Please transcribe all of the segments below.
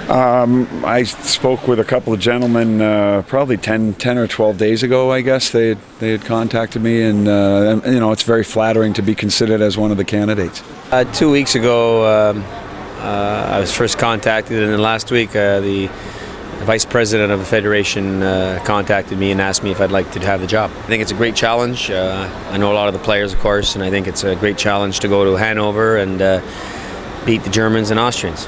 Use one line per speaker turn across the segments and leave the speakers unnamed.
I spoke with a couple of gentlemen probably 10 or 12 days ago, I guess. They had contacted me, and it's very flattering to be considered as one of the candidates.
2 weeks ago, I was first contacted, and then last week the vice president of the federation contacted me and asked me if I'd like to have the job. I think it's a great challenge. I know a lot of the players, of course, and I think it's a great challenge to go to Hanover and beat the Germans and Austrians.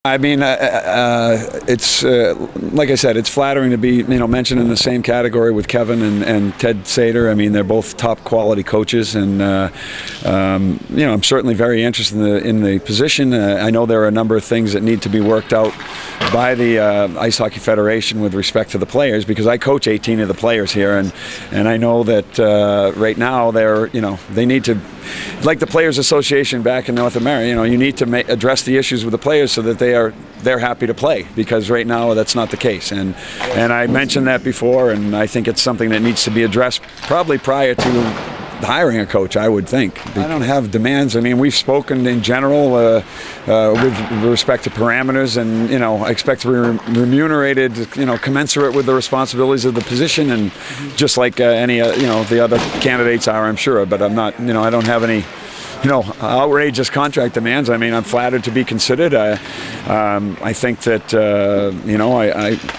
I mean, it's like I said, it's flattering to be mentioned in the same category with Kevin and Ted Sater. I mean, they're both top quality coaches, and I'm certainly very interested in the position. I know there are a number of things that need to be worked out by the Ice Hockey Federation with respect to the players, because I coach 18 of the players here, and I know that right now they need to, like the Players Association back in North America, you need to address the issues with the players so that they're happy to play, because right now that's not the case. And I mentioned that before, and I think it's something that needs to be addressed probably prior to hiring a coach, I would think. I don't have demands. I mean, we've spoken in general with respect to parameters, and I expect to be remunerated, commensurate with the responsibilities of the position, and just like any the other candidates are, I'm sure. But I'm not. I don't have any outrageous contract demands. I mean, I'm flattered to be considered. I think that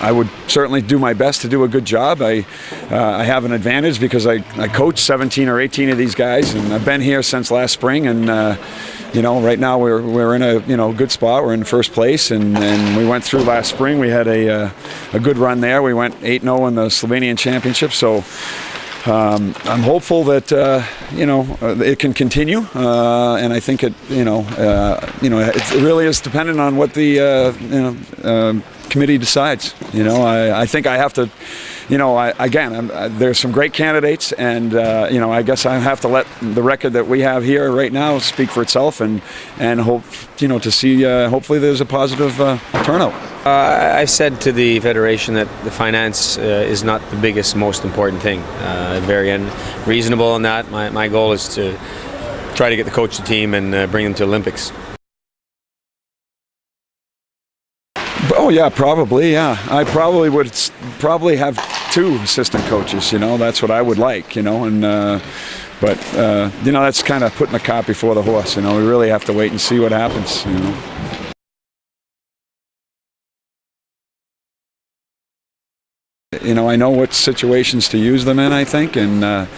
I would certainly do my best to do a good job. I have an advantage because I coach 17 or 18 of these guys, and I've been here since last spring. And right now we're in a good spot. We're in first place, and we went through last spring. We had a good run there. We went 8-0 in the Slovenian Championship. So. I'm hopeful that it can continue, and I think it really is dependent on what the committee decides. I think I have to. There's some great candidates, and I guess I have to let the record that we have here right now speak for itself, and hope to see. Hopefully, there's a positive turnout.
I've said to the federation that the finance is not the biggest, most important thing. Very reasonable on that. My goal is to try to get the coach the team and bring them to Olympics.
Oh yeah, probably. Yeah, I probably would have 2 assistant coaches. That's what I would like. But that's kind of putting the cart before the horse. We really have to wait and see what happens. I know what situations to use them in, I think, and our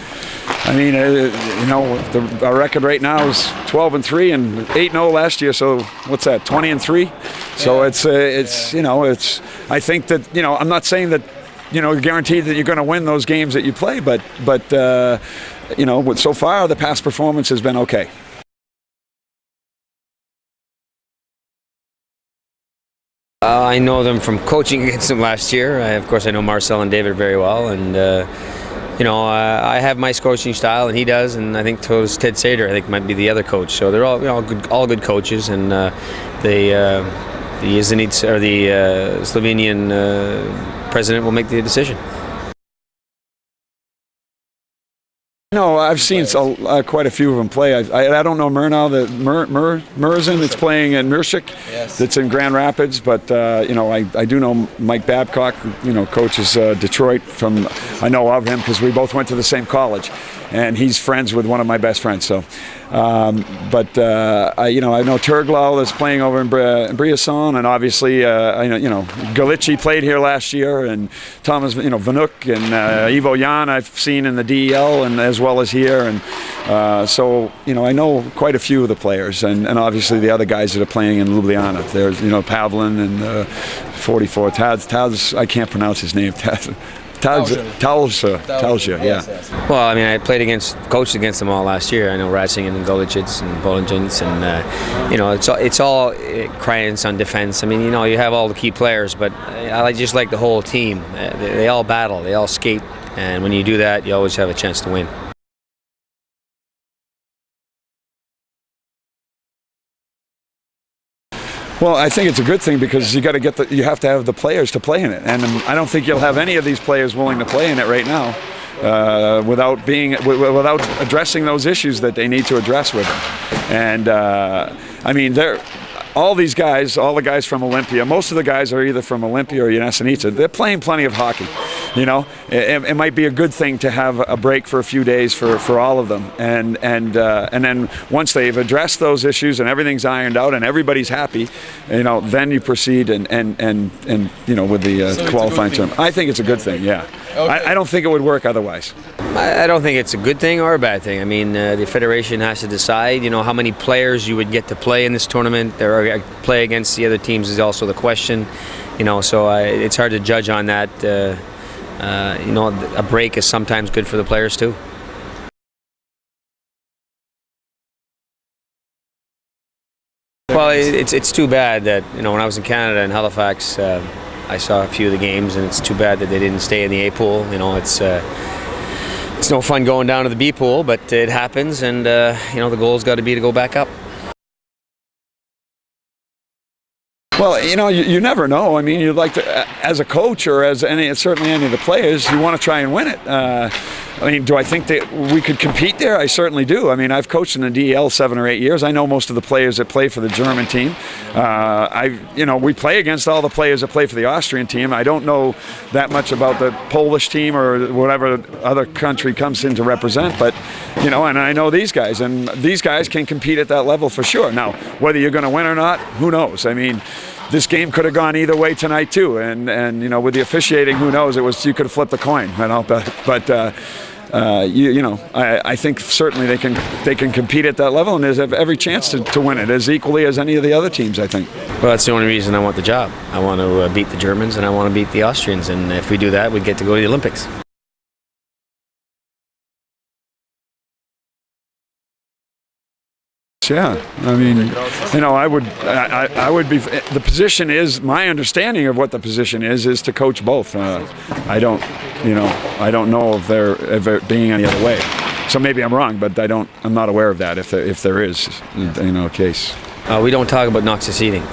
record right now is 12-3 and 8-0 last year. So what's that? 20-3. So it's I think that I'm not saying that guaranteed that you're going to win those games that you play, but so far the past performance has been okay.
I know them from coaching against them last year. Of course, I know Marcel and David very well, and I have my coaching style, and he does, and I think so does Ted Sater. I think might be the other coach. So they're all good coaches, and the Slovenian president will make the decision.
I've seen quite a few of them play. I don't know Murnau, Murzin that's playing in Murshik, that's in Grand Rapids, but I do know Mike Babcock, coaches Detroit. I know of him because we both went to the same college, and he's friends with one of my best friends. So, I know Turglau that's playing over in Briasson, and obviously Galici played here last year, and Thomas Vanuk and Ivo Jan I've seen in the DEL and as well as here, and so I know quite a few of the players, and obviously the other guys that are playing in Ljubljana. There's Pavlin and 44 Taz. I can't pronounce his name. Talja, yeah.
Well, I mean, I coached against them all last year. I know Ratzingen and Golicic and Volonjins, and it's all crayons on defense. I mean, you have all the key players, but I just like the whole team. They all battle, they all skate, and when you do that, you always have a chance to win.
Well, I think it's a good thing because you have to have the players to play in it, and I don't think you'll have any of these players willing to play in it right now. without addressing those issues that they need to address with them. And I mean, all the guys from Olympia, most of the guys are either from Olympia or Najresnejša. They're playing plenty of hockey. You know, it might be a good thing to have a break for a few days for all of them. And then once they've addressed those issues and everything's ironed out and everybody's happy, you know, then you proceed and you know, with the qualifying term. I think it's a good thing. Yeah. Okay. I don't think it would work otherwise.
I don't think it's a good thing or a bad thing. I mean, the federation has to decide, you know, how many players you would get to play in this tournament or play against the other teams is also the question. You know, so it's hard to judge on that. You know, a break is sometimes good for the players too. Well, it's too bad that, you know, when I was in Canada in Halifax, I saw a few of the games, and it's too bad that they didn't stay in the A pool. You know, it's no fun going down to the B pool, but it happens, and you know, the goal's got to be to go back up.
Well, you know, you never know. I mean, you'd like to, as a coach or as certainly any of the players, you want to try and win it. I mean, do I think that we could compete there? I certainly do. I mean, I've coached in the DEL 7 or 8 years. I know most of the players that play for the German team. You know, we play against all the players that play for the Austrian team. I don't know that much about the Polish team or whatever other country comes in to represent, but, you know, and I know these guys, and these guys can compete at that level for sure. Now, whether you're going to win or not, who knows? I mean, this game could have gone either way tonight too, and you know, with the officiating, who knows? You could have flipped the coin, you know. But you know, I think certainly they can compete at that level, and there's every chance to win it as equally as any of the other teams, I think.
Well, that's the only reason I want the job. I want to beat the Germans, and I want to beat the Austrians, and if we do that, we get to go to the Olympics.
Yeah, I mean, you know, I would be. The position is, my understanding of what the position is to coach both. I don't know if there being any other way. So maybe I'm wrong, but I'm not aware of that. If there is, you know, a case.
We don't talk about not succeeding.